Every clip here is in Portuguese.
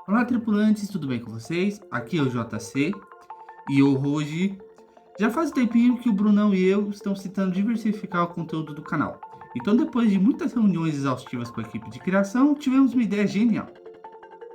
Olá, tripulantes, tudo bem com vocês? Aqui é o JC e hoje já faz um tempinho que o Brunão e eu estamos tentando diversificar o conteúdo do canal. Então, depois de muitas reuniões exaustivas com a equipe de criação, tivemos uma ideia genial.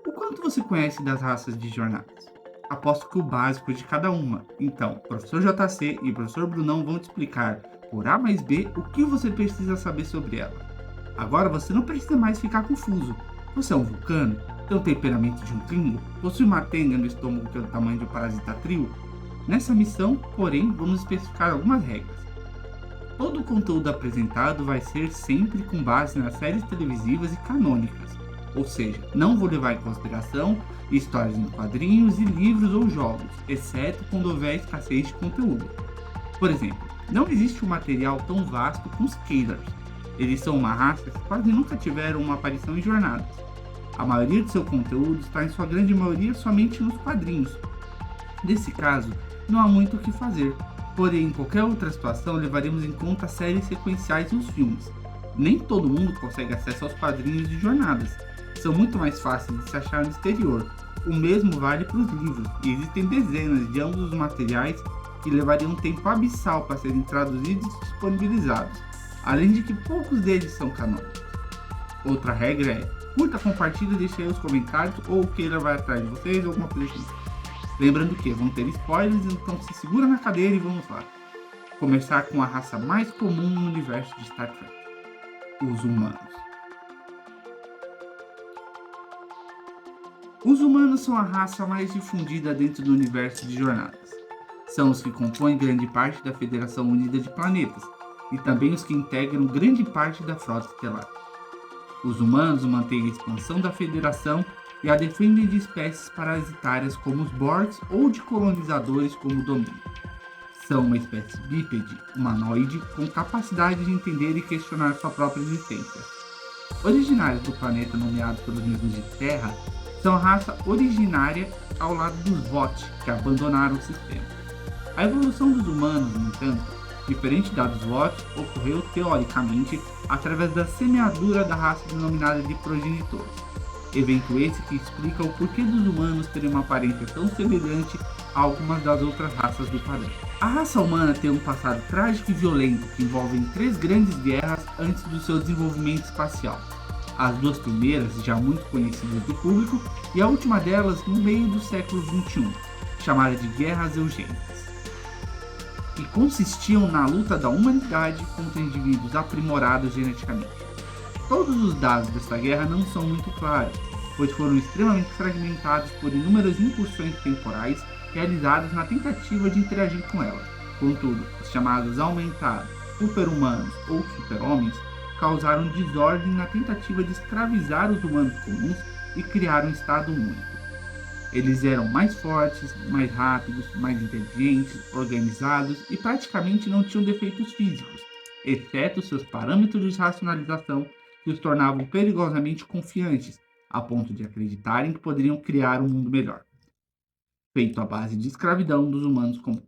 O quanto você conhece das raças de jornadas? Aposto que o básico de cada uma. Então, o professor JC e o professor Brunão vão te explicar por A mais B o que você precisa saber sobre ela. Agora você não precisa mais ficar confuso. Você é um vulcano? Tem o temperamento de um Klingon? Possui uma tenda no estômago que é do tamanho de um parasita trio? Nessa missão, porém, vamos especificar algumas regras. Todo o conteúdo apresentado vai ser sempre com base nas séries televisivas e canônicas, ou seja, não vou levar em consideração histórias em quadrinhos e livros ou jogos, exceto quando houver escassez de conteúdo. Por exemplo, não existe um material tão vasto com os Scalars. Eles são uma raça que quase nunca tiveram uma aparição em jornadas. A maioria de seu conteúdo está em sua grande maioria somente nos quadrinhos. Nesse caso, não há muito o que fazer, porém em qualquer outra situação levaremos em conta as séries sequenciais e os filmes. Nem todo mundo consegue acesso aos quadrinhos de jornadas, são muito mais fáceis de se achar no exterior. O mesmo vale para os livros, e existem dezenas de ambos os materiais que levariam um tempo abissal para serem traduzidos e disponibilizados, além de que poucos deles são canônicos. Outra regra é: curta, compartilhe, deixe aí os comentários ou o queira vai atrás de vocês ou alguma coisa assim. Lembrando que vão ter spoilers, então se segura na cadeira e vamos lá. Começar com a raça mais comum no universo de Star Trek, os humanos. Os humanos são a raça mais difundida dentro do universo de jornadas. São os que compõem grande parte da Federação Unida de Planetas e também os que integram grande parte da frota estelar. Os humanos mantêm a expansão da Federação e a defendem de espécies parasitárias como os Borgs ou de colonizadores como o Domínio. São uma espécie bípede, humanoide, com capacidade de entender e questionar sua própria existência. Originários do planeta nomeados pelos mesmos de Terra, são a raça originária ao lado dos Vought, que abandonaram o sistema. A evolução dos humanos, no entanto, diferente da dos Vought, ocorreu teoricamente através da semeadura da raça denominada de progenitores. Evento esse que explica o porquê dos humanos terem uma aparência tão semelhante a algumas das outras raças do padrão. A raça humana tem um passado trágico e violento que envolve três grandes guerras antes do seu desenvolvimento espacial. As duas primeiras, já muito conhecidas do público, e a última delas no meio do século XXI, chamada de Guerras Eugênicas, que consistiam na luta da humanidade contra indivíduos aprimorados geneticamente. Todos os dados desta guerra não são muito claros, pois foram extremamente fragmentados por inúmeras incursões temporais realizadas na tentativa de interagir com ela. Contudo, os chamados aumentados, super-humanos ou super-homens causaram desordem na tentativa de escravizar os humanos comuns e criar um estado único. Eles eram mais fortes, mais rápidos, mais inteligentes, organizados e praticamente não tinham defeitos físicos, exceto seus parâmetros de racionalização que os tornavam perigosamente confiantes, a ponto de acreditarem que poderiam criar um mundo melhor, feito à base de escravidão dos humanos comuns.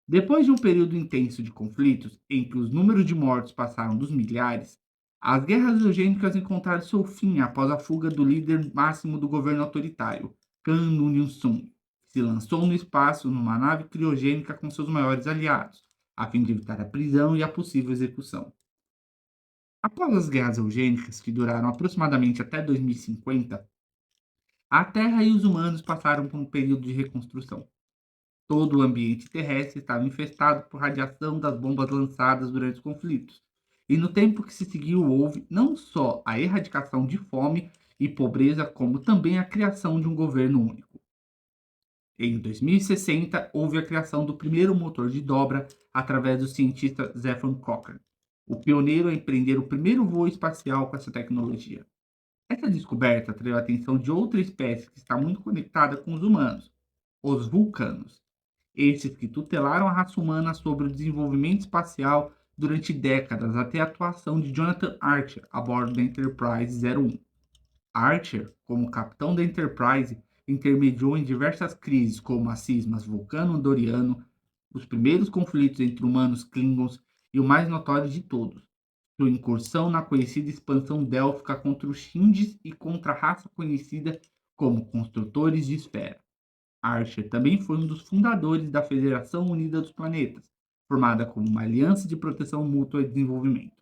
Depois de um período intenso de conflitos, em que os números de mortos passaram dos milhares, as guerras eugênicas encontraram seu fim após a fuga do líder máximo do governo autoritário, Kang Noonien-sung, que se lançou no espaço numa nave criogênica com seus maiores aliados, a fim de evitar a prisão e a possível execução. Após as guerras eugênicas, que duraram aproximadamente até 2050, a Terra e os humanos passaram por um período de reconstrução. Todo o ambiente terrestre estava infestado por radiação das bombas lançadas durante os conflitos. E no tempo que se seguiu, houve não só a erradicação de fome e pobreza, como também a criação de um governo único. Em 2060, houve a criação do primeiro motor de dobra através do cientista Zefram Cochrane, o pioneiro a empreender o primeiro voo espacial com essa tecnologia. Essa descoberta atraiu a atenção de outra espécie que está muito conectada com os humanos, os vulcanos. Estes que tutelaram a raça humana sobre o desenvolvimento espacial durante décadas até a atuação de Jonathan Archer a bordo da Enterprise 01. Archer, como capitão da Enterprise, intermediou em diversas crises como as cismas vulcano-andoriano, os primeiros conflitos entre humanos Klingons e o mais notório de todos, sua incursão na conhecida expansão délfica contra os Shinjis e contra a raça conhecida como construtores de esfera. Archer também foi um dos fundadores da Federação Unida dos Planetas, formada como uma aliança de proteção mútua e desenvolvimento.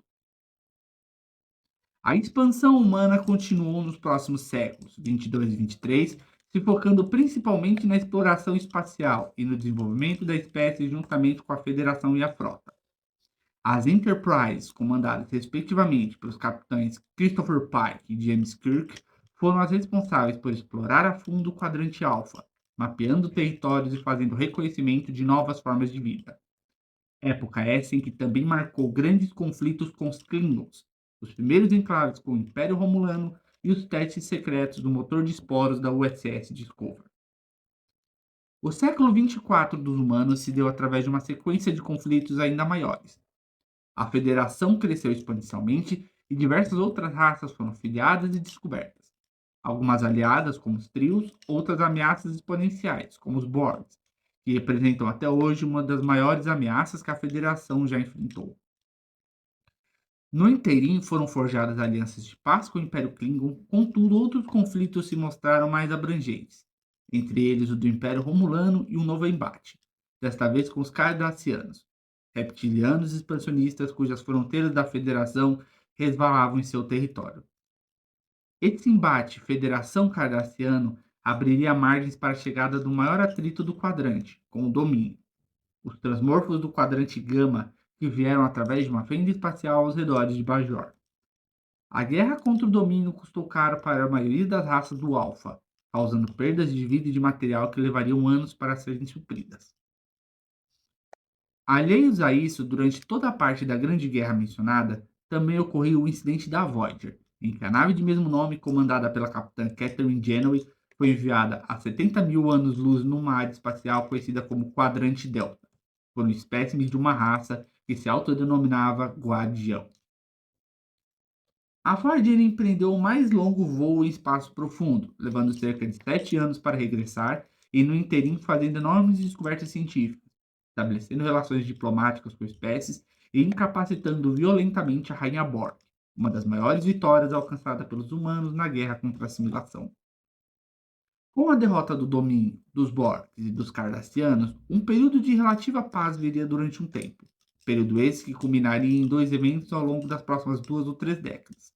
A expansão humana continuou nos próximos séculos, 22 e 23, se focando principalmente na exploração espacial e no desenvolvimento da espécie juntamente com a Federação e a Frota. As Enterprise, comandadas respectivamente pelos capitães Christopher Pike e James Kirk, foram as responsáveis por explorar a fundo o quadrante alfa, mapeando territórios e fazendo reconhecimento de novas formas de vida. Época essa em que também marcou grandes conflitos com os Klingons, os primeiros enclaves com o Império Romulano e os testes secretos do motor de esporos da USS Discovery. O século 24 dos humanos se deu através de uma sequência de conflitos ainda maiores. A Federação cresceu exponencialmente e diversas outras raças foram filiadas e descobertas. Algumas aliadas, como os Trios, outras ameaças exponenciais, como os Borgs, que representam até hoje uma das maiores ameaças que a Federação já enfrentou. No interim foram forjadas alianças de paz com o Império Klingon, contudo outros conflitos se mostraram mais abrangentes, entre eles o do Império Romulano e um novo embate, desta vez com os Cardassianos, reptilianos expansionistas cujas fronteiras da Federação resvalavam em seu território. Esse embate Federação Cardassiano abriria margens para a chegada do maior atrito do quadrante, com o domínio, os transmorfos do quadrante Gama que vieram através de uma fenda espacial aos redores de Bajor. A guerra contra o domínio custou caro para a maioria das raças do Alpha, causando perdas de vida e de material que levariam anos para serem supridas. Alheios a isso, durante toda a parte da Grande Guerra mencionada, também ocorreu o incidente da Voyager, em que a nave de mesmo nome, comandada pela capitã Catherine Janeway, foi enviada a 70 mil anos-luz numa área espacial conhecida como Quadrante Delta, por um espécime de uma raça que se autodenominava Guardião. A Voyager empreendeu o mais longo voo em espaço profundo, levando cerca de 7 anos para regressar e, no interim, fazendo enormes descobertas científicas, estabelecendo relações diplomáticas com espécies e incapacitando violentamente a Rainha Borg, uma das maiores vitórias alcançadas pelos humanos na guerra contra a assimilação. Com a derrota do domínio dos Borgs e dos Cardassianos, um período de relativa paz viria durante um tempo, período esse que culminaria em dois eventos ao longo das próximas 2 ou 3 décadas.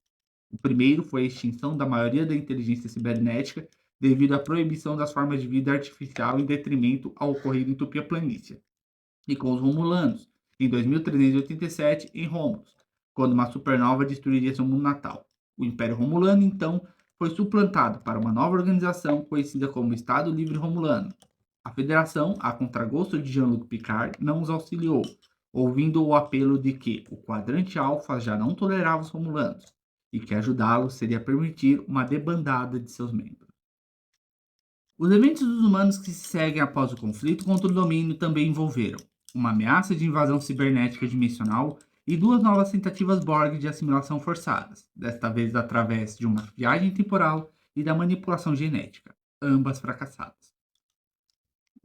O primeiro foi a extinção da maioria da inteligência cibernética devido à proibição das formas de vida artificial em detrimento ao ocorrido em Tupia Planície, e com os Romulanos, em 2387 em Romulus, quando uma supernova destruiria seu mundo natal. O Império Romulano, então, foi suplantado para uma nova organização conhecida como Estado Livre Romulano. A Federação, a contragosto de Jean-Luc Picard, não os auxiliou, ouvindo o apelo de que o quadrante alfa já não tolerava os Romulanos, e que ajudá-los seria permitir uma debandada de seus membros. Os eventos dos humanos que se seguem após o conflito contra o domínio também envolveram uma ameaça de invasão cibernética dimensional e duas novas tentativas Borg de assimilação forçadas, desta vez através de uma viagem temporal e da manipulação genética, ambas fracassadas.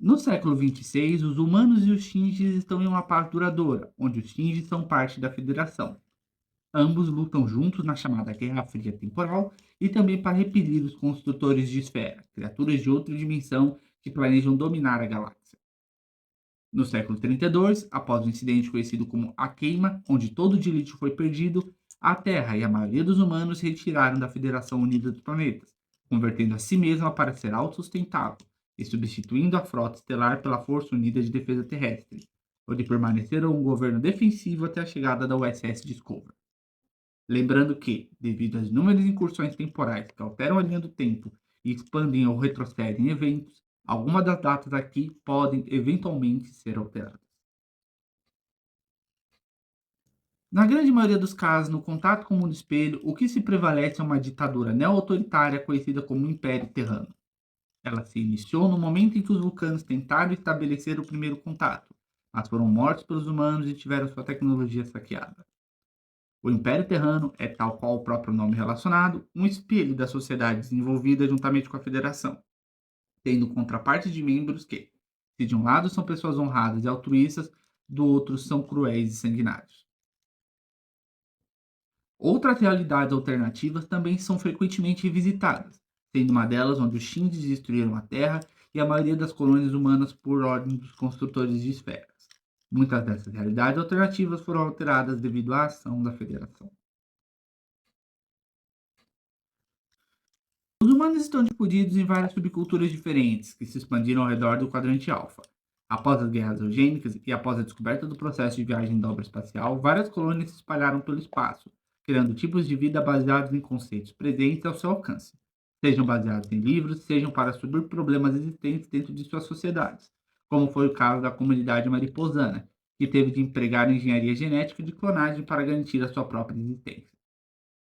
No século 26, os humanos e os Shinjis estão em uma paz duradoura, onde os Shinjis são parte da Federação. Ambos lutam juntos na chamada Guerra Fria Temporal e também para repelir os construtores de esfera, criaturas de outra dimensão que planejam dominar a galáxia. No século 32, após o incidente conhecido como a Queima, onde todo o dilítio foi perdido, a Terra e a maioria dos humanos se retiraram da Federação Unida dos Planetas, convertendo a si mesma para ser autossustentável e substituindo a frota estelar pela Força Unida de Defesa Terrestre, onde permaneceram um governo defensivo até a chegada da USS Discovery. Lembrando que, devido às inúmeras incursões temporais que alteram a linha do tempo e expandem ou retrocedem eventos, algumas das datas aqui podem eventualmente ser alteradas. Na grande maioria dos casos, no contato com o mundo espelho, o que se prevalece é uma ditadura neo-autoritária conhecida como Império Terrano. Ela se iniciou no momento em que os vulcanos tentaram estabelecer o primeiro contato, mas foram mortos pelos humanos e tiveram sua tecnologia saqueada. O Império Terrano é, tal qual o próprio nome relacionado, um espelho da sociedade desenvolvida juntamente com a Federação, tendo contraparte de membros que, se de um lado são pessoas honradas e altruístas, do outro são cruéis e sanguinários. Outras realidades alternativas também são frequentemente visitadas, sendo uma delas onde os Shinds destruíram a Terra e a maioria das colônias humanas por ordem dos construtores de esferas. Muitas dessas realidades alternativas foram alteradas devido à ação da Federação. Os humanos estão divididos em várias subculturas diferentes, que se expandiram ao redor do quadrante alfa. Após as guerras eugênicas e após a descoberta do processo de viagem em dobra espacial, várias colônias se espalharam pelo espaço, criando tipos de vida baseados em conceitos presentes ao seu alcance, sejam baseados em livros, sejam para subir problemas existentes dentro de suas sociedades, como foi o caso da comunidade mariposana, que teve de empregar a engenharia genética de clonagem para garantir a sua própria existência.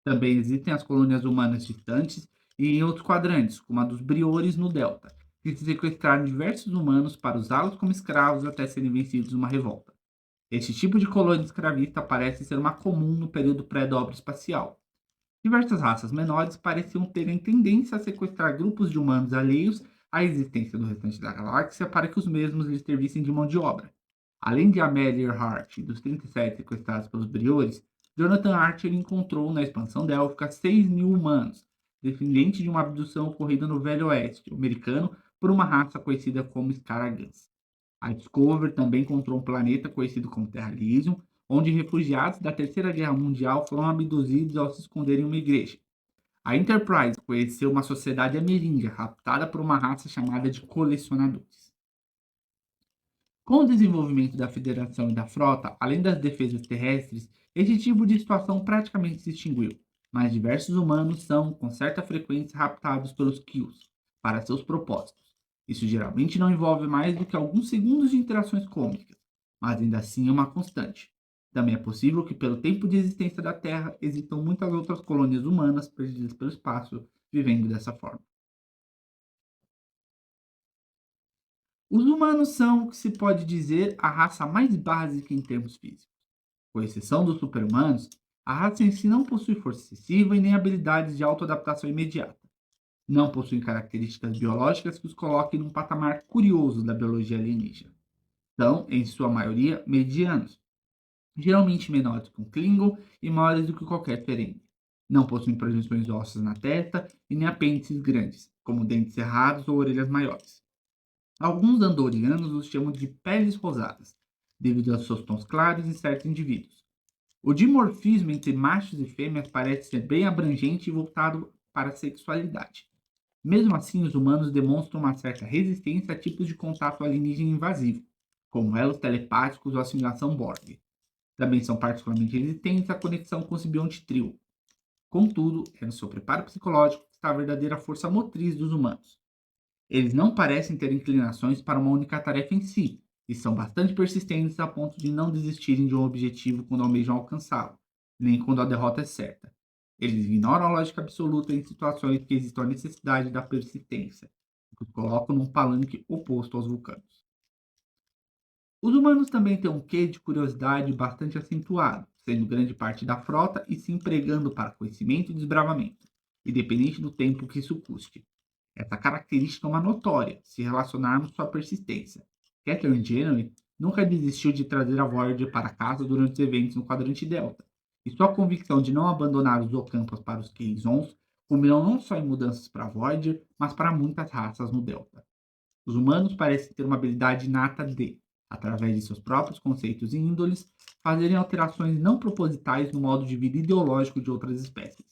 Também existem as colônias humanas distantes e em outros quadrantes, como a dos Briores no Delta, que sequestraram diversos humanos para usá-los como escravos até serem vencidos numa revolta. Este tipo de colônia escravista parece ser uma comum no período pré-dobra espacial. Diversas raças menores pareciam terem tendência a sequestrar grupos de humanos alheios à existência do restante da galáxia para que os mesmos lhes servissem de mão de obra. Além de Amelia Earhart e dos 37 sequestrados pelos Briores, Jonathan Archer encontrou na expansão Délfica 6.000 humanos, descendentes de uma abdução ocorrida no Velho Oeste americano por uma raça conhecida como Scaragans. A Discovery também encontrou um planeta conhecido como Terra Elysium, onde refugiados da Terceira Guerra Mundial foram abduzidos ao se esconder em uma igreja. A Enterprise conheceu uma sociedade ameríndia raptada por uma raça chamada de colecionadores. Com o desenvolvimento da Federação e da frota, além das defesas terrestres, esse tipo de situação praticamente se extinguiu, mas diversos humanos são, com certa frequência, raptados pelos Kills para seus propósitos. Isso geralmente não envolve mais do que alguns segundos de interações cômicas, mas ainda assim é uma constante. Também é possível que, pelo tempo de existência da Terra, existam muitas outras colônias humanas perdidas pelo espaço, vivendo dessa forma. Os humanos são, o que se pode dizer, a raça mais básica em termos físicos. Com exceção dos super-humanos, a raça em si não possui força excessiva e nem habilidades de autoadaptação imediata. Não possuem características biológicas que os coloquem num patamar curioso da biologia alienígena. São, em sua maioria, medianos, geralmente menores que um Klingon e maiores do que qualquer Ferengi. Não possuem projeções ósseas na testa e nem apêndices grandes, como dentes cerrados ou orelhas maiores. Alguns andorianos os chamam de peles rosadas, devido aos seus tons claros em certos indivíduos. O dimorfismo entre machos e fêmeas parece ser bem abrangente e voltado para a sexualidade. Mesmo assim, os humanos demonstram uma certa resistência a tipos de contato alienígena invasivo, como elos telepáticos ou assimilação Borg. Também são particularmente resistentes à conexão com o simbionte trio. Contudo, é no seu preparo psicológico que está a verdadeira força motriz dos humanos. Eles não parecem ter inclinações para uma única tarefa em si, e são bastante persistentes a ponto de não desistirem de um objetivo quando almejam alcançá-lo, nem quando a derrota é certa. Eles ignoram a lógica absoluta em situações que existam a necessidade da persistência, o que os colocam num palanque oposto aos vulcanos. Os humanos também têm um quê de curiosidade bastante acentuado, sendo grande parte da frota e se empregando para conhecimento e desbravamento, independente do tempo que isso custe. Essa característica é uma notória, se relacionarmos sua persistência. Catherine Janeway nunca desistiu de trazer a Voyager para casa durante os eventos no quadrante Delta, e sua convicção de não abandonar os Ocampas para os Kazons culminou não só em mudanças para a Voyager, mas para muitas raças no Delta. Os humanos parecem ter uma habilidade inata de, através de seus próprios conceitos e índoles, fazerem alterações não propositais no modo de vida ideológico de outras espécies.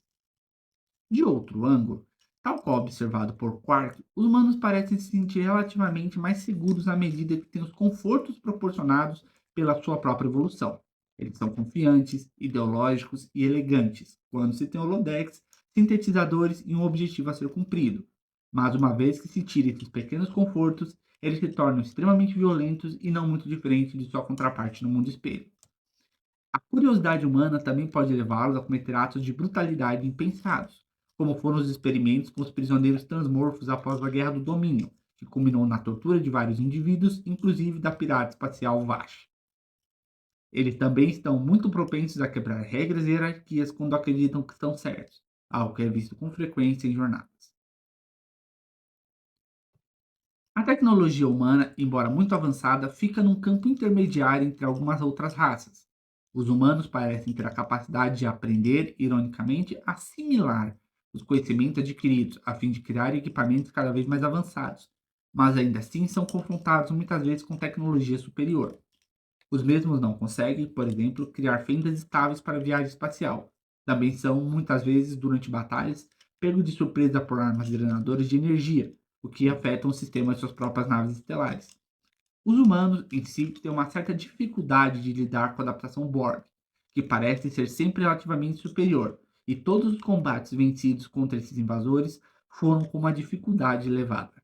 De outro ângulo, tal qual observado por Quark, os humanos parecem se sentir relativamente mais seguros à medida que têm os confortos proporcionados pela sua própria evolução. Eles são confiantes, ideológicos e elegantes, quando se tem holodecs, sintetizadores e um objetivo a ser cumprido. Mas uma vez que se tira esses pequenos confortos, eles se tornam extremamente violentos e não muito diferentes de sua contraparte no mundo espelho. A curiosidade humana também pode levá-los a cometer atos de brutalidade impensados, como foram os experimentos com os prisioneiros transmorfos após a Guerra do Domínio, que culminou na tortura de vários indivíduos, inclusive da pirata espacial Vash. Eles também estão muito propensos a quebrar regras e hierarquias quando acreditam que estão certos, algo que é visto com frequência em jornadas. A tecnologia humana, embora muito avançada, fica num campo intermediário entre algumas outras raças. Os humanos parecem ter a capacidade de aprender, ironicamente, assimilar os conhecimentos adquiridos a fim de criar equipamentos cada vez mais avançados, mas ainda assim são confrontados muitas vezes com tecnologia superior. Os mesmos não conseguem, por exemplo, criar fendas estáveis para viagem espacial. Também são, muitas vezes, durante batalhas, pegos de surpresa por armas drenadoras de energia, o que afeta o sistema de suas próprias naves estelares. Os humanos, em si, têm uma certa dificuldade de lidar com a adaptação Borg, que parece ser sempre relativamente superior, e todos os combates vencidos contra esses invasores foram com uma dificuldade elevada.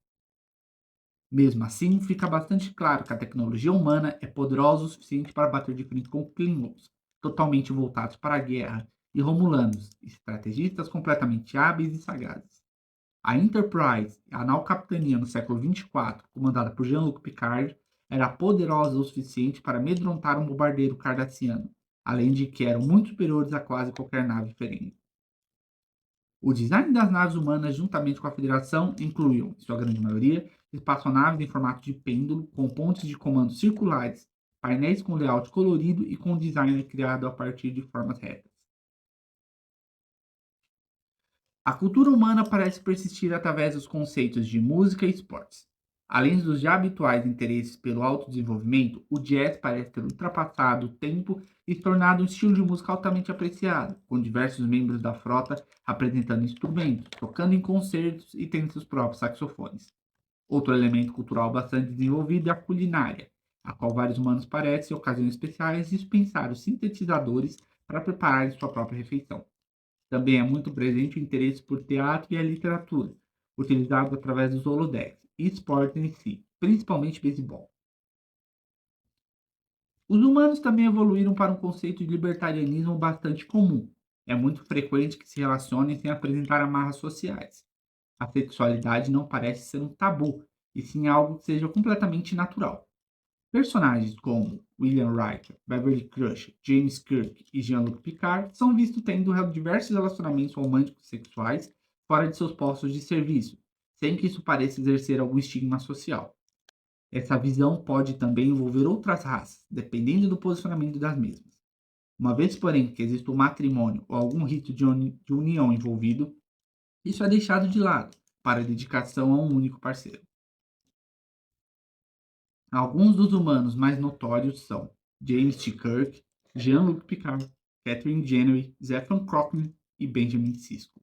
Mesmo assim, fica bastante claro que a tecnologia humana é poderosa o suficiente para bater de frente com Klingons, totalmente voltados para a guerra, e Romulanos, estrategistas completamente hábeis e sagazes. A Enterprise, a nau capitania no século 24, comandada por Jean-Luc Picard, era poderosa o suficiente para amedrontar um bombardeiro cardassiano, além de que eram muito superiores a quase qualquer nave diferente. O design das naves humanas, juntamente com a Federação, incluíam, em sua grande maioria, espaçonaves em formato de pêndulo, com pontes de comando circulares, painéis com layout colorido e com design criado a partir de formas retas. A cultura humana parece persistir através dos conceitos de música e esportes. Além dos já habituais interesses pelo autodesenvolvimento, o jazz parece ter ultrapassado o tempo e se tornado um estilo de música altamente apreciado, com diversos membros da frota apresentando instrumentos, tocando em concertos e tendo seus próprios saxofones. Outro elemento cultural bastante desenvolvido é a culinária, a qual vários humanos parecem, em ocasiões especiais, dispensar os sintetizadores para prepararem sua própria refeição. Também é muito presente o interesse por teatro e a literatura, utilizado através dos holodecks e esportes em si, principalmente beisebol. Os humanos também evoluíram para um conceito de libertarianismo bastante comum. É muito frequente que se relacionem sem apresentar amarras sociais. A sexualidade não parece ser um tabu, e sim algo que seja completamente natural. Personagens como William Riker, Beverly Crusher, James Kirk e Jean-Luc Picard são vistos tendo diversos relacionamentos românticos e sexuais fora de seus postos de serviço, sem que isso pareça exercer algum estigma social. Essa visão pode também envolver outras raças, dependendo do posicionamento das mesmas. Uma vez, porém, que existe um matrimônio ou algum rito de união envolvido, isso é deixado de lado para a dedicação a um único parceiro. Alguns dos humanos mais notórios são James T. Kirk, Jean-Luc Picard, Catherine Janeway, Zefram Cochrane e Benjamin Sisko.